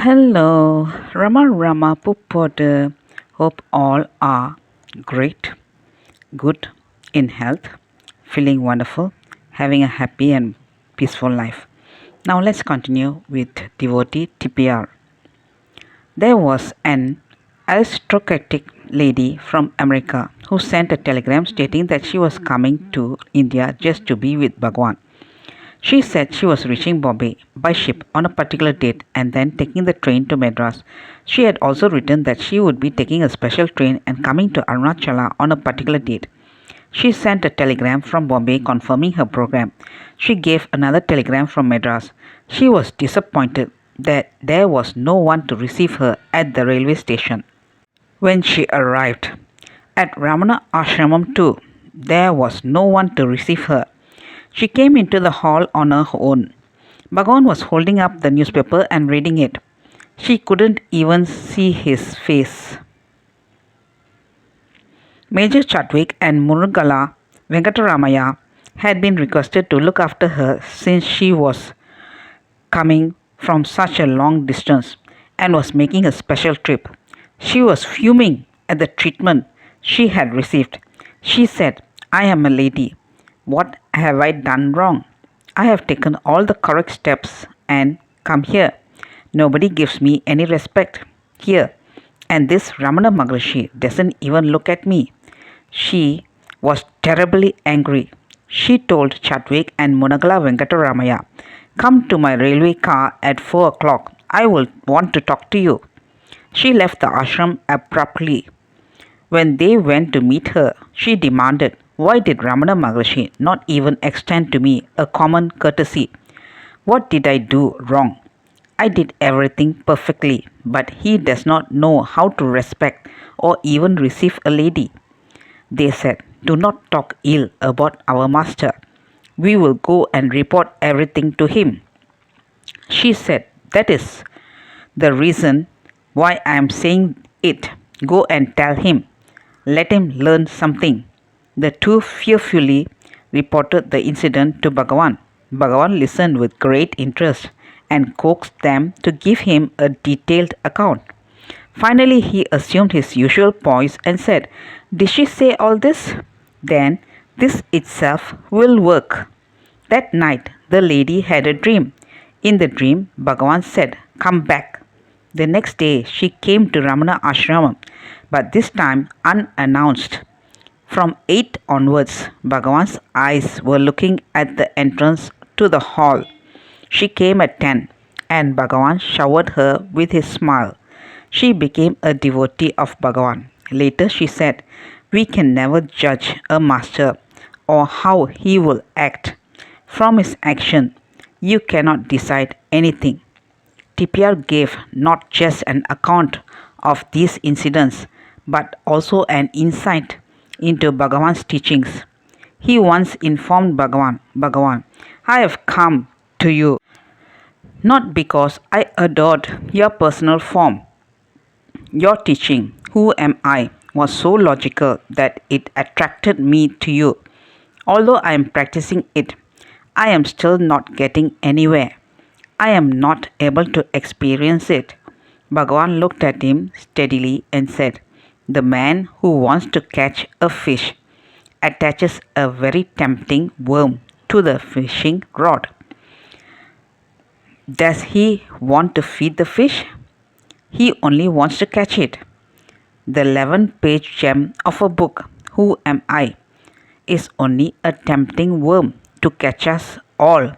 Hello, Rama Pupodu. Hope all are great, good, in health, feeling wonderful, having a happy and peaceful life. Now let's continue with devotee TPR. There was an aristocratic lady from America who sent a telegram stating that she was coming to India just to be with Bhagwan. She said she was reaching Bombay by ship on a particular date and then taking the train to Madras. She had also written that she would be taking a special train and coming to Arunachala on a particular date. She sent a telegram from Bombay confirming her program. She gave another telegram from Madras. She was disappointed that there was no one to receive her at the railway station. When she arrived at Ramana Ashramam too, there was no one to receive her. She came into the hall on her own. Bhagwan was holding up the newspaper and reading it. She couldn't even see his face. Major Chadwick and Murugala Venkataramaya had been requested to look after her since she was coming from such a long distance and was making a special trip. She was fuming at the treatment she had received. She said, "I am a lady. What have I done wrong? I have taken all the correct steps and come here. Nobody gives me any respect here. And this Ramana Maharshi doesn't even look at me." She was terribly angry. She told Chadwick and Munagala Venkataramaya, "Come to my railway car at 4 o'clock. I will want to talk to you." She left the ashram abruptly. When they went to meet her, she demanded, "Why did Ramana Maharshi not even extend to me a common courtesy? What did I do wrong? I did everything perfectly, but he does not know how to respect or even receive a lady." They said, "Do not talk ill about our master. We will go and report everything to him." She said, "That is the reason why I am saying it. Go and tell him. Let him learn something." The two fearfully reported the incident to Bhagavan. Bhagavan listened with great interest and coaxed them to give him a detailed account. Finally, he assumed his usual poise and said, "Did she say all this? Then this itself will work." That night, the lady had a dream. In the dream, Bhagavan said, "Come back." The next day, she came to Ramana Ashramam, but this time unannounced. From 8 onwards, Bhagavan's eyes were looking at the entrance to the hall. She came at 10, and Bhagavan showered her with his smile. She became a devotee of Bhagavan. Later she said, "We can never judge a master or how he will act. From his action, you cannot decide anything." TPR gave not just an account of these incidents, but also an insight into Bhagavan's teachings. He once informed Bhagavan, "I have come to you not because I adored your personal form. Your teaching, 'Who am I?' was so logical that it attracted me to you. Although I am practicing it, I am still not getting anywhere. I am not able to experience it." Bhagavan looked at him steadily and said, "The man who wants to catch a fish attaches a very tempting worm to the fishing rod. Does he want to feed the fish? He only wants to catch it." The 11-page gem of a book, "Who Am I?" is only a tempting worm to catch us all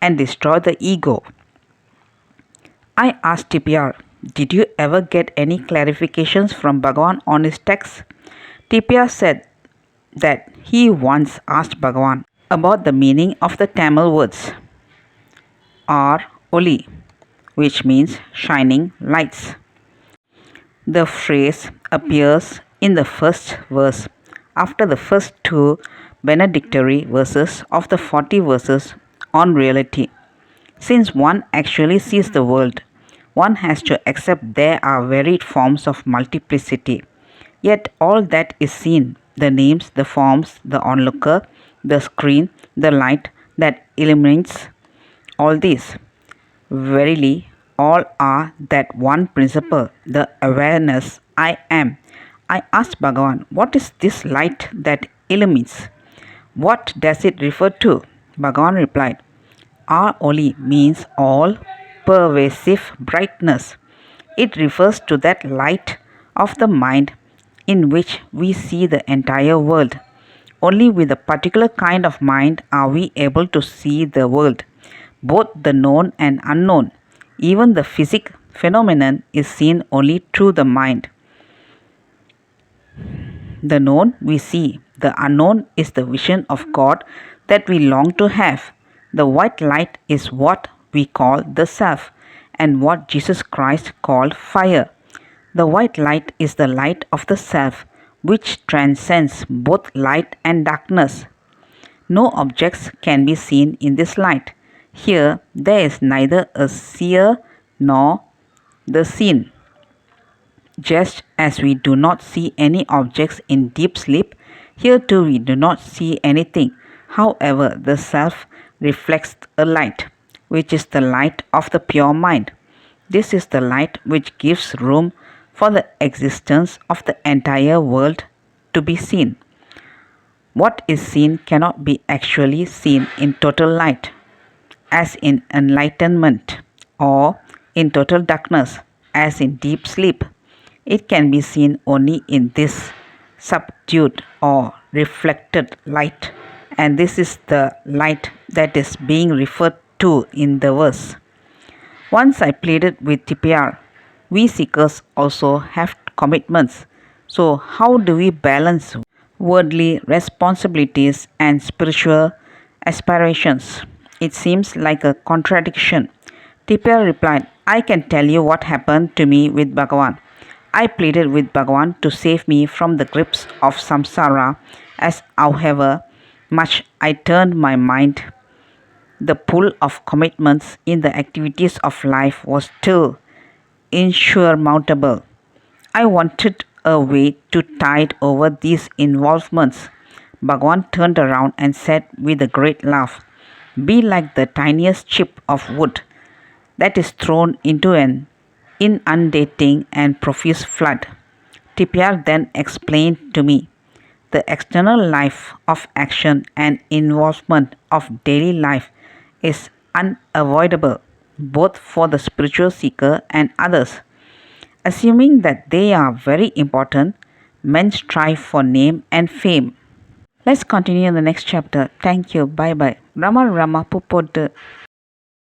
and destroy the ego. I asked TPR, "Did you ever get any clarifications from Bhagavan on his text?" TPR said that he once asked Bhagavan about the meaning of the Tamil words are Oli, which means shining lights. The phrase appears in the first verse after the first two benedictory verses of the 40 verses on reality. Since one actually sees the world, one has to accept there are varied forms of multiplicity. Yet all that is seen, the names, the forms, the onlooker, the screen, the light that illuminates all these, verily all are that one principle, the awareness I am. I asked Bhagavan, what is this light that illumines? What does it refer to? Bhagavan replied, Our Oli means all pervasive brightness. It refers to that light of the mind in which we see the entire world. Only with a particular kind of mind are we able to see the world, both the known and unknown. Even the physical phenomenon is seen only through the mind. The known we see, the unknown is the vision of God that we long to have. The white light is what we call the self, and what Jesus Christ called fire. The white light is the light of the self, which transcends both light and darkness. No objects can be seen in this light. Here there is neither a seer nor the seen. Just as we do not see any objects in deep sleep, here too we do not see anything. However, the self reflects a light, which is the light of the pure mind. This is the light which gives room for the existence of the entire world to be seen. What is seen cannot be actually seen in total light, as in enlightenment, or in total darkness, as in deep sleep. It can be seen only in this subdued or reflected light, and this is the light that is being referred to in the verse. Once I pleaded with TPR, we seekers also have commitments. So, how do we balance worldly responsibilities and spiritual aspirations? It seems like a contradiction. TPR replied, I can tell you what happened to me with Bhagavan. I pleaded with Bhagavan to save me from the grips of samsara, as however much I turned my mind, the pull of commitments in the activities of life was still insurmountable. I wanted a way to tide over these involvements. Bhagavan turned around and said with a great laugh, Be like the tiniest chip of wood that is thrown into an inundating and profuse flood. TPR then explained to me the external life of action and involvement of daily life is unavoidable both for the spiritual seeker and others. Assuming that they are very important, men strive for name and fame. Let's continue in the next chapter. Thank you. Bye bye. Rama Rama Pupodu.